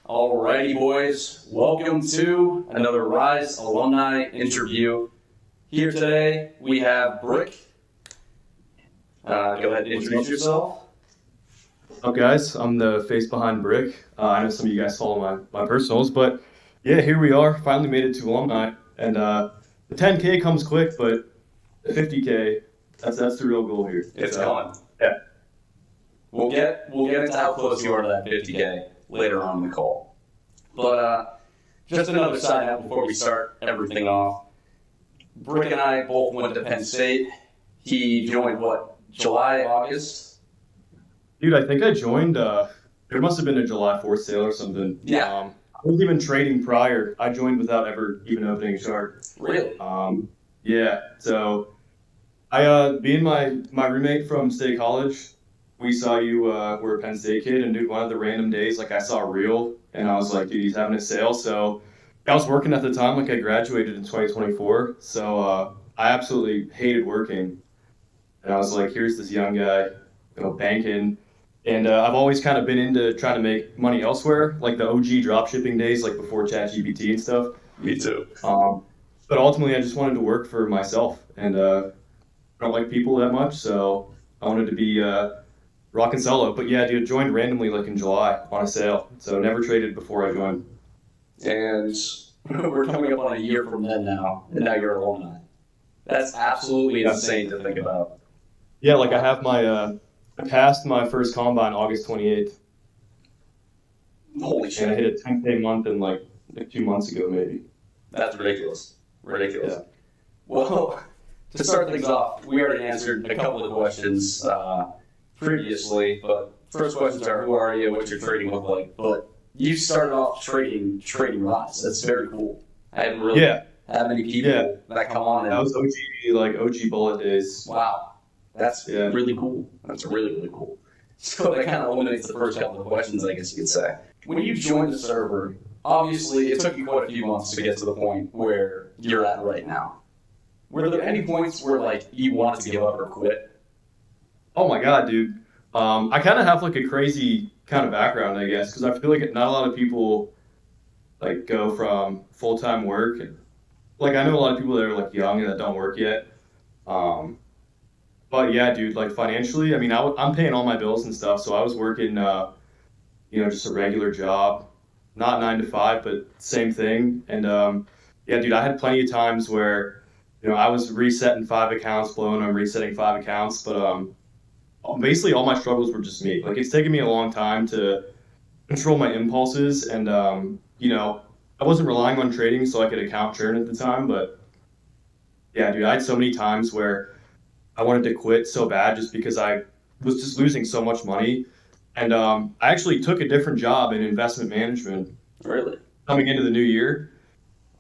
Alrighty, boys. Welcome to another Ryze Alumni interview. Here today, we have Brick. Go ahead and introduce yourself. What's up, guys? I'm the face behind Brick. I know some of you guys follow my personals, but yeah, here we are. Finally made it to Alumni, and the 10K comes quick, but the 50K, that's the real goal here. It's coming. Yeah. We'll get into how close you are to that 50K later on in the call. But just another side note before we start everything off. Brick and I both went to Penn State. He joined, July, August? Dude, I think I joined, there must have been a July 4th sale or something. Yeah. I wasn't even trading prior. I joined without ever even opening a chart. Really? Yeah, so me and my roommate from State College, we saw you were a Penn State kid, and dude, one of the random days, I saw a reel, and I was like, dude, he's having a sale. So I was working at the time, I graduated in 2024, so I absolutely hated working. And I was like, here's this young guy, banking. And I've always kind of been into trying to make money elsewhere, like the OG drop shipping days, before ChatGPT and stuff. Me too. But ultimately, I just wanted to work for myself, and I don't like people that much, so I wanted to be rocking solo. But yeah, dude, joined randomly in July on a sale, so never traded before I joined. And we're coming up on a year from then now, and now you're alumni. That's absolutely insane to think about. Yeah, I have I passed my first combine August 28th. Holy shit. And I hit a 10K month in 2 months ago, maybe. That's ridiculous. Ridiculous. Yeah. Well, to start things off, we already answered a couple of questions previously, but first questions are, who are you, what's your trading look like? But you started off trading Ryze. That's very cool. I haven't really had many people that come on. That was OG bullet days. Wow. That's really cool. That's really, really cool. So that kind of eliminates the first couple of questions, I guess you could say. When you joined the server, obviously it took you quite a few months to get to the point where you're at right now. Were there any points where you wanted to give up or quit? Oh my god, dude. I kind of have a crazy kind of background, I guess, because I feel not a lot of people go from full-time work. And, I know a lot of people that are young and that don't work yet. But yeah, dude, financially, I'm paying all my bills and stuff, so I was working, just a regular job, not 9 to 5, but same thing. And yeah, dude, I had plenty of times where, I was resetting 5 accounts, I'm resetting 5 accounts, but basically all my struggles were just me. It's taken me a long time to control my impulses, and I wasn't relying on trading so I could account churn at the time, but yeah, dude, I had so many times where I wanted to quit so bad just because I was just losing so much money. And I actually took a different job in investment management. Really? Coming into the new year.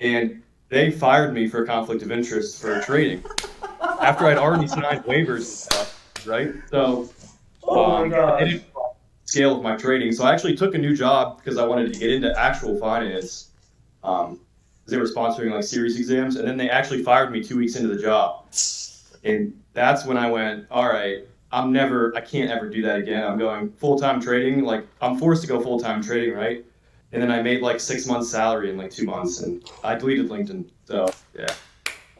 And they fired me for conflict of interest for trading after I'd already signed waivers and stuff, right? So my God. I didn't scale with my trading. So I actually took a new job because I wanted to get into actual finance. They were sponsoring series exams, and then they actually fired me 2 weeks into the job. And that's when I went, all right, I can't ever do that again. I'm going full-time trading. I'm forced to go full-time trading, right? And then I made 6 months salary in 2 months, and I deleted LinkedIn. So, yeah.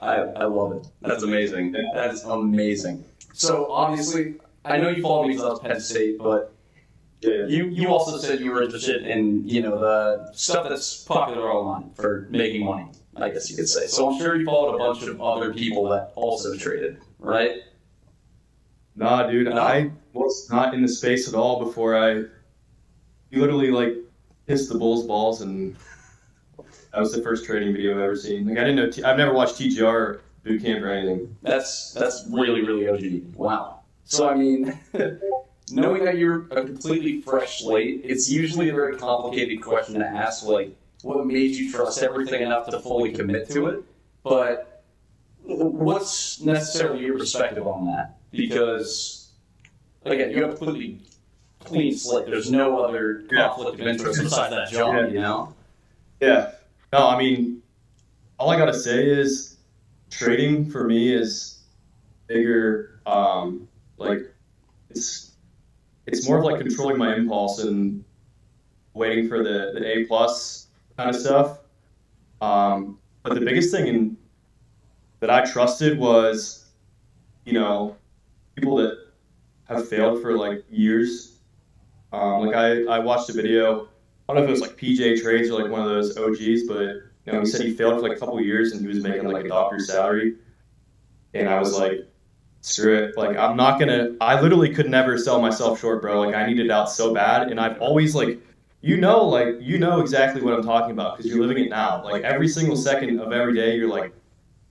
I love it. That's amazing. Yeah. That is amazing. So, obviously, I know you followed me because I was Penn State, but you also said you were interested in, the stuff that's popular online for making money, I guess you could say. So I'm sure you followed a bunch of other people that also traded, right? Nah, dude, no? I was not in the space at all before I literally kissed the bull's balls, and that was the first trading video I've ever seen. I didn't know, I've never watched TGR boot camp or anything. That's really, really OG. Wow. So, knowing that you're a completely fresh slate, it's usually a very complicated question to ask, what made you trust everything enough to fully commit to it? But what's necessarily your perspective on that? Because, again, you have a completely clean slate. There's no other conflict of interest besides that job, Yeah. No, all I gotta say is trading for me is bigger, it's more of controlling my impulse and waiting for the A plus kind of stuff. But the biggest thing that I trusted was, you know, people that have failed for like years. Like I watched a video. I don't know if it was like PJ Trades or like one of those OGs, but he said he failed for like a couple of years and he was making like a doctor's salary. And I was like, screw it. Like I literally could never sell myself short, bro. Like I needed out so bad. And I've always like, you know exactly what I'm talking about because you're living it now. Like every single second of every day, you're like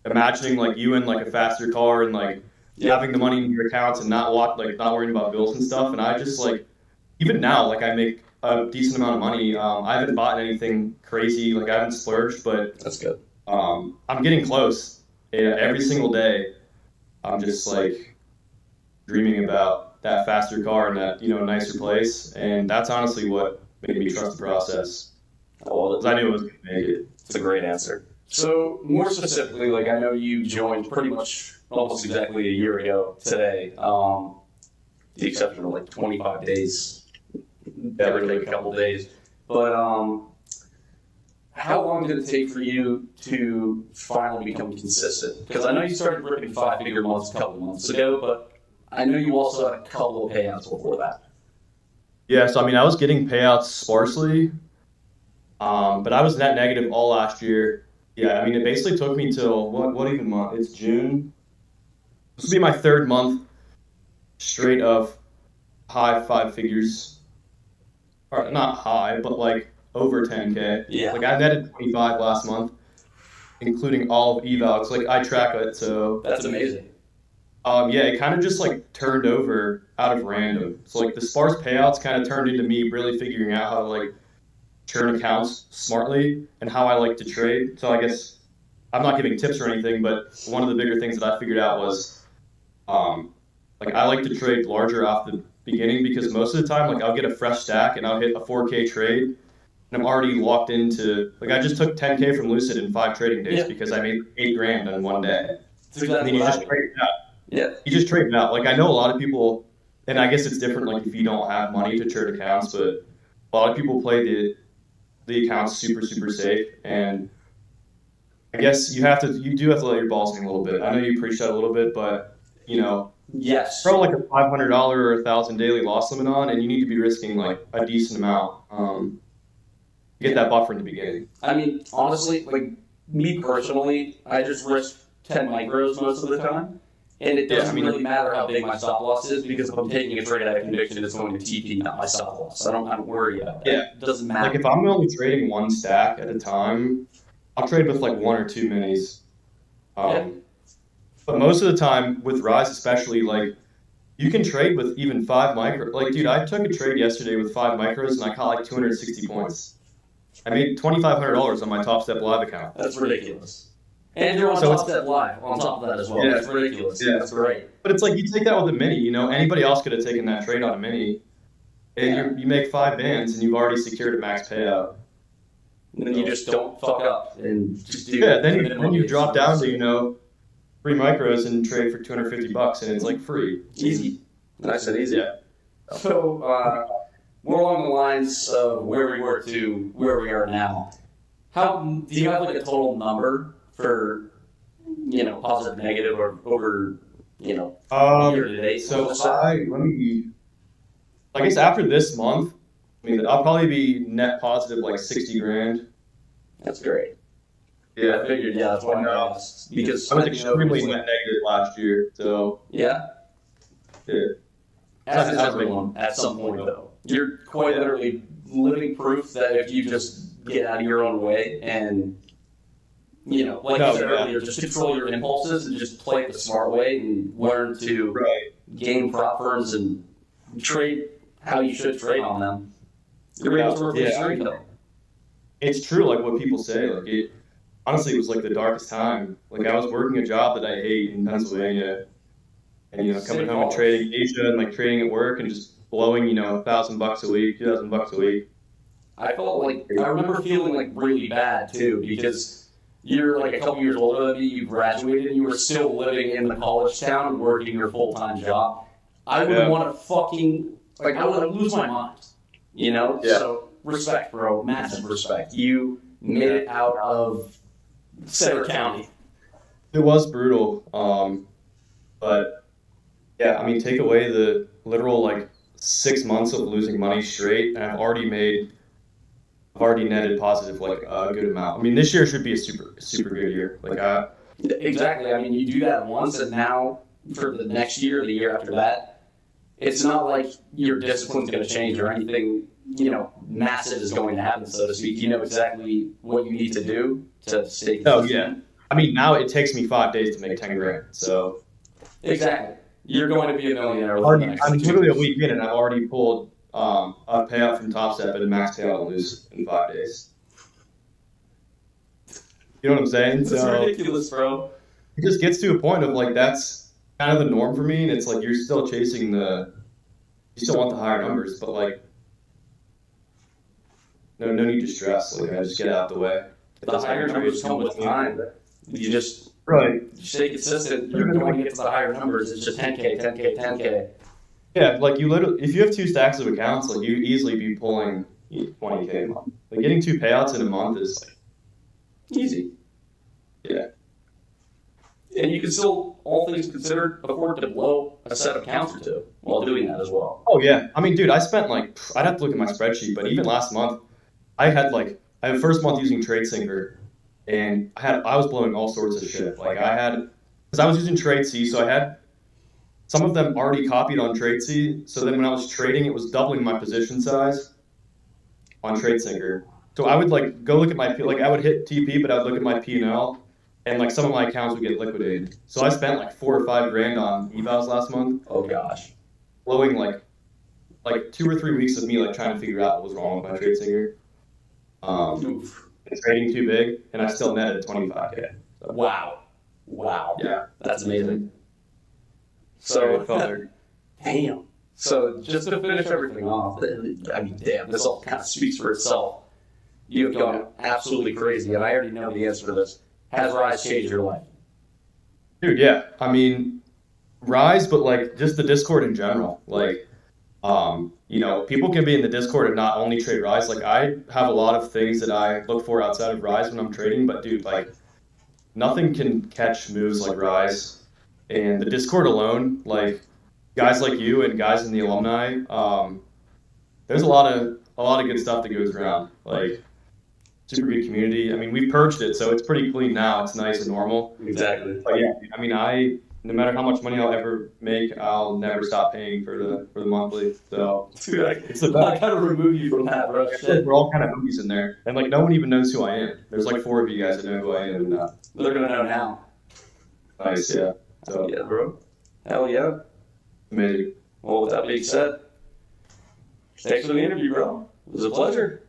imagining like you in like a faster car and like having the money in your accounts and not worrying about bills and stuff. And I just like, even now, like I make a decent amount of money. I haven't bought anything crazy. Like I haven't splurged, but That's good. I'm getting close. And every single day, I'm just like dreaming about that faster car and that nicer place. And that's honestly what made me trust the process. Because I knew it was going to make it. It's a great answer. So more specifically, like I know you joined pretty much almost exactly a year ago today. The exception of like 25 days. Every like a couple days. But how long did it take for you to finally become consistent? Because I know you started ripping 5-figure months a couple months ago, but I know you also had a couple of payouts before that. Yeah, so I mean, I was getting payouts sparsely, but I was net negative all last year. Yeah, I mean, it basically took me till what even month? It's June. This will be my third month straight of high 5 figures. Or not high, but like over 10K. Yeah. Like I netted 25 last month, including all of evals. Like I track it, so That's amazing. yeah, it kind of just like turned over out of random. So like the sparse payouts kind of turned into me really figuring out how to like churn accounts smartly and how I like to trade. So I guess I'm not giving tips or anything, but one of the bigger things that I figured out was like I like to trade larger off the beginning because most of the time like I'll get a fresh stack and I'll hit a 4K trade and I'm already locked into like I just took 10K from Lucid in 5 trading days because I made $8,000 in one day. Exactly and then you just trade it out. Yeah. You just trade it out. Like I know a lot of people, and I guess it's different like if you don't have money to trade accounts, but a lot of people play the accounts super safe, and I guess you do have to let your balls hang a little bit. I know you preach that a little bit, but Yes. throw like a $500 or $1,000 daily loss limit on, and you need to be risking like a decent amount to get that buffer in the beginning. I mean, honestly, like me personally, I just risk 10 micros most of the time, and it doesn't really matter how big my stop loss is because if I'm taking a trade out of conviction, it's going to TP, not my stop loss. I don't worry about that. Yeah, it doesn't matter. Like if I'm only trading one stack at a time, I'll trade with like 1 or 2 minis. But most of the time with Ryze especially, like you can trade with even 5 micro. Like dude, I took a trade yesterday with 5 micros and I caught like 260 points. I made $2,500 on my Top Step Live account. That's ridiculous. And you're on Top Step Live on top of that as well. Yeah. That's ridiculous. Yeah. That's great. But it's like you take that with a mini, anybody else could have taken that trade on a mini. And you make 5 bands and you've already secured a max payout. And then you just don't fuck up and just do. Yeah, then you drop down to 3 micros and trade for $250 and it's like free. Easy. Nice and easy. Yeah. So more along the lines of where we were to where we are now. How do you have like a total number for positive, negative, or over year to date? So I guess after this month, I'll probably be net positive like 60 grand. That's great. Yeah, I figured. Yeah, that's why I asked because I was extremely net negative last year. So yeah. As is everyone at some point though. You're quite literally living proof that if you just get out of your own way and you said earlier, just control your impulses and just play it the smart way and learn to game prop firms and trade how you should trade on them. You're able to replace your income. It's true, like what people say. Like it honestly was like the darkest time. Like I was working a job that I hate in Pennsylvania, and coming home and trading Asia and like trading at work and just blowing $1,000 a week, $2,000 a week. I remember feeling like really bad too because you're like a couple years older than me. You graduated and you were still living in the college town and working your full-time job. I would want to I would lose my mind. Yeah. So respect, bro. Massive respect. You made it out of Center County. It was brutal. But yeah, I mean, take away the literal like 6 months of losing money straight, and I've already netted positive like a good amount. I mean, this year should be a super good year. Like Exactly. I mean, you do that once, and now for the next year, the year after that, it's not like your discipline's going to change or anything, massive is going to happen, so to speak. You know exactly what you need to do to stay consistent. Oh yeah. I mean, now it takes me 5 days to make 10 grand. So exactly, you're going to be a millionaire. I'm literally a week in, and I've already pulled a payout from Top Step and a max payout and lose in 5 days. You know what I'm saying? It's ridiculous, bro. It just gets to a point of like that's kind of the norm for me, and it's like you're still chasing you still want the higher numbers, but like no need to stress. Like I just get out the way. The higher numbers come with time. You just stay consistent. You're going to get to the higher numbers. It's just 10K, 10K, 10K. Yeah, like you literally, if you have 2 stacks of accounts, like you easily be pulling 20K a month. Like getting 2 payouts in a month is like easy. Yeah. And you can still, all things considered, afford to blow a set of accounts or 2 while doing that as well. Oh yeah, I mean, dude, I spent like I'd have to look at my spreadsheet, but even last month, I had first month using TradeSyncer, and I was blowing all sorts of shit. Like because I was using TradeC, so I had some of them already copied on TradeC. So then when I was trading, it was doubling my position size on TradeSyncer. So I would like go look at my I would hit TP, but I would look at my P&L, and like some of my accounts would get liquidated. So I spent like 4 or 5 grand on evals last month. Oh gosh, blowing like 2 or 3 weeks of me like trying to figure out what was wrong with my TradeSyncer. Trading too big, and I still netted 25K. So. Wow. Yeah, that's amazing. So, damn. So, just to finish everything off, I mean, damn, this all kind of speaks for itself. You have gone absolutely crazy, and I already know the answer to this. Has Ryze changed your life? Dude, yeah. I mean, Ryze, but like just the Discord in general. Like, people can be in the Discord and not only trade Ryze. Like, I have a lot of things that I look for outside of Ryze when I'm trading, but dude, like, nothing can catch moves like Ryze. And the Discord alone, like, guys like you and guys in the Alumni, there's a lot of good stuff that goes around. Like, super good community. I mean, we've purged it, so it's pretty clean now. It's nice and normal. Exactly. But yeah, I mean, no matter how much money I'll ever make, I'll never stop paying for the monthly. So dude, it's the best. I gotta remove you from that, bro. Shit. We're all kind of movies in there, and like no one even knows who I am. There's like 4 of you guys that know who I am, and they're gonna know now. Nice, yeah. So yeah, bro. Hell yeah. Amazing. Well, with that being said, thanks for the interview, bro. It was a pleasure.